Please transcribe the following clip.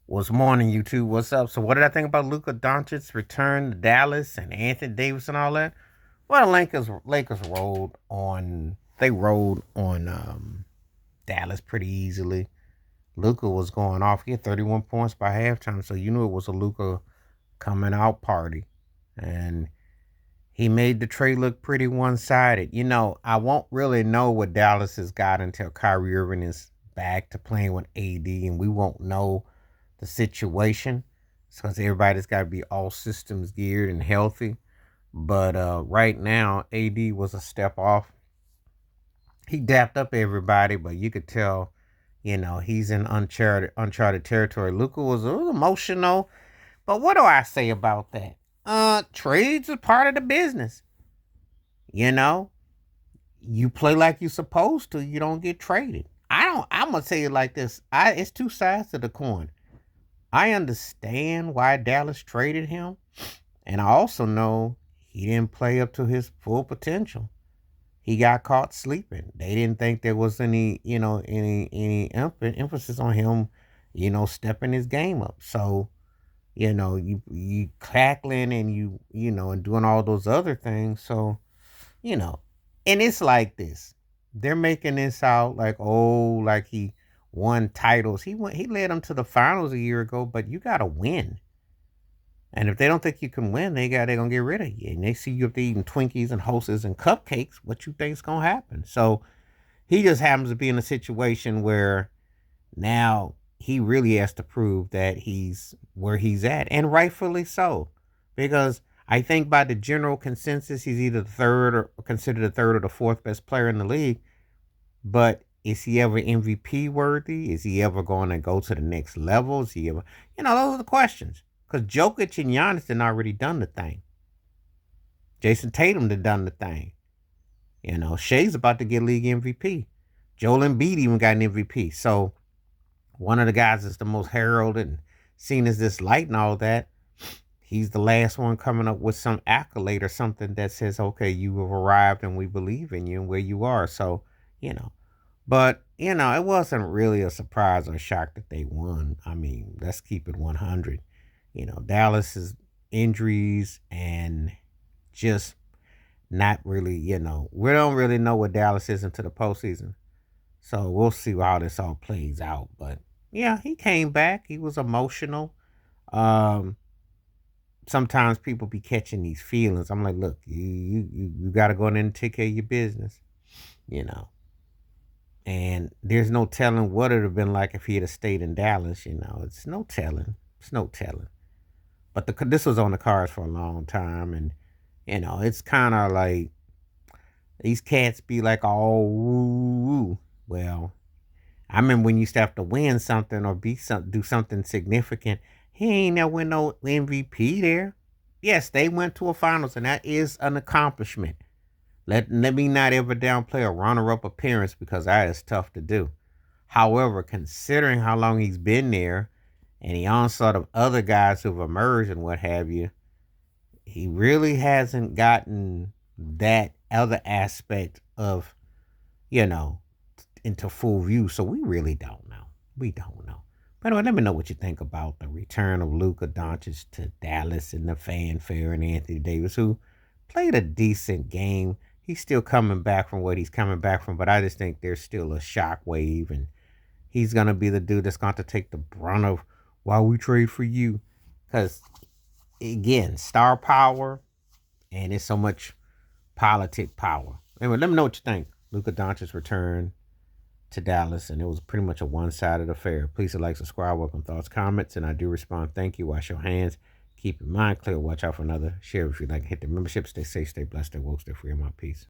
What's morning, YouTube? What's up? So, what did I think about Luka Doncic's return to Dallas and Anthony Davis and all that? Well, the Lakers rolled on. They rolled on Dallas pretty easily. Luka was going off. He had 31 points by halftime, so you knew it was a Luka coming out party, and he made the trade look pretty one-sided. I won't really know what Dallas has got until Kyrie Irving is back to playing with AD, and we won't know the situation because everybody's got to be all systems geared and healthy. But right now, AD was a step off. He dapped up everybody, but you could tell, he's in uncharted territory. Luka was a little emotional, but what do I say about that? Trades are part of the business. You know, you play like you're supposed to, you don't get traded. I'm gonna say it like this. It's two sides to the coin. I understand why Dallas traded him, and I also know he didn't play up to his full potential. He got caught sleeping. They didn't think there was any emphasis on him, stepping his game up. So, you cackling and and doing all those other things. So, you know, and it's like this. They're making this out like, oh, like he won titles. He led them to the finals a year ago, but you gotta win. And if they don't think you can win, they're gonna get rid of you. And they see you up there eating Twinkies and Hostess and cupcakes, what you think's gonna happen? So he just happens to be in a situation where now he really has to prove that he's where he's at, and rightfully so, because I think by the general consensus, he's either the third or considered the third or the fourth best player in the league. But is he ever MVP worthy? Is he ever going to go to the next level? Is he ever, those are the questions. Because Jokic and Giannis had already done the thing. Jason Tatum had done the thing. Shea's about to get league MVP. Joel Embiid even got an MVP. So one of the guys that's the most heralded and seen as this light and all that, he's the last one coming up with some accolade or something that says, okay, you have arrived and we believe in you and where you are. So, you know, but, it wasn't really a surprise or a shock that they won. I mean, let's keep it 100. Dallas's injuries and just not really, we don't really know what Dallas is into the postseason. So we'll see how this all plays out. But yeah, he came back. He was emotional. Um, Sometimes people be catching these feelings. I'm like, look, you got to go in there and take care of your business, you know. And there's no telling what it would have been like if he had stayed in Dallas. It's no telling. It's no telling. But this was on the cards for a long time, and it's kind of like these cats be like, oh, woo, woo. Well, I remember when you used to have to win something or do something significant. He ain't never win no MVP there. Yes, they went to a finals, and that is an accomplishment. Let me not ever downplay a runner-up appearance because that is tough to do. However, considering how long he's been there and the onslaught of other guys who've emerged and what have you, he really hasn't gotten that other aspect of, you know, into full view. So we really don't know. We don't know. But anyway, let me know what you think about the return of Luka Doncic to Dallas and the fanfare and Anthony Davis, who played a decent game. He's still coming back from what he's coming back from, but I just think there's still a shock wave, and he's gonna be the dude that's going to take the brunt of why we trade for you. Because again, star power, and it's so much politic power. Anyway, let me know what you think. Luka Doncic's return to Dallas, and it was pretty much a one-sided affair. Please like, subscribe, welcome thoughts, comments, and I do respond. Thank you. Wash your hands. Keep your mind clear. Watch out for another share if you like. Hit the membership. Stay safe, stay blessed, stay woke, stay free. In my peace.